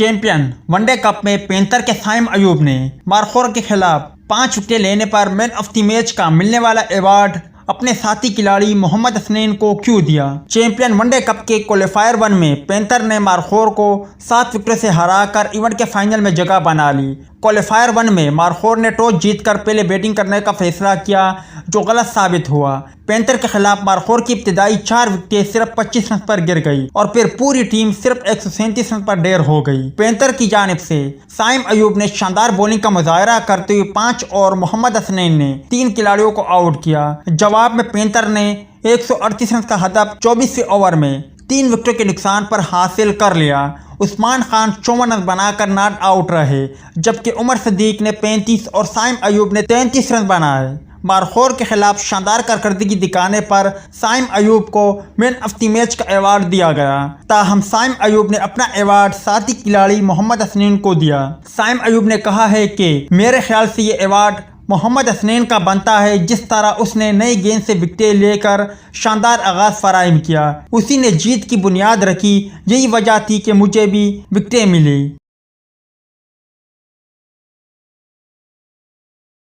Champion one day cup میں پینتر کے سائم ایوب نے مارخور کے خلاف 5 وکٹیں لینے پر مین آف دی میچ کا ملنے والا ایوارڈ اپنے ساتھی کھلاڑی محمد حسنین کو کیوں دیا؟ چیمپئن ون ڈے کپ کے کوالیفائر 1 میں پینتر نے مارخور کو 7 وکٹوں سے ہرا کر ایونٹ کے فائنل میں جگہ بنا لی۔ کوالیفائر 1 میں مارخور نے ٹاس جیت کر پہلے بیٹنگ کرنے کا فیصلہ کیا جو غلط ثابت ہوا۔ پینتر کے خلاف مارخور کی ابتدائی 4 وکٹیں صرف 25 رنز پر گر گئی اور پھر پوری ٹیم صرف 137 رنز پر ڈیر ہو گئی۔ پینتر کی جانب سے سائم ایوب نے شاندار بولنگ کا مظاہرہ کرتے ہوئے 5 اور محمد حسنین نے 3 کھلاڑیوں کو آؤٹ کیا۔ جواب میں پینتر نے 138 رنز کا ہدف 24ویں اوور میں 3 وکٹوں کے نقصان پر حاصل کر لیا۔ عثمان خان 54 رنز بنا کر ناٹ آؤٹ رہے جبکہ عمر صدیق نے 35 اور سائم ایوب نے 33 رنز بنائے۔ مارخور کے خلاف شاندار کارکردگی دکھانے پر سائم ایوب کو مین آف دی میچ کا ایوارڈ دیا گیا، تاہم سائم ایوب نے اپنا ایوارڈ ساتھی کھلاڑی محمد حسنین کو دیا۔ سائم ایوب نے کہا ہے کہ میرے خیال سے یہ ایوارڈ محمد حسنین کا بنتا ہے، جس طرح اس نے نئی گیند سے وکٹیں لے کر شاندار آغاز فراہم کیا، اسی نے جیت کی بنیاد رکھی، یہی وجہ تھی کہ مجھے بھی وکٹیں ملی۔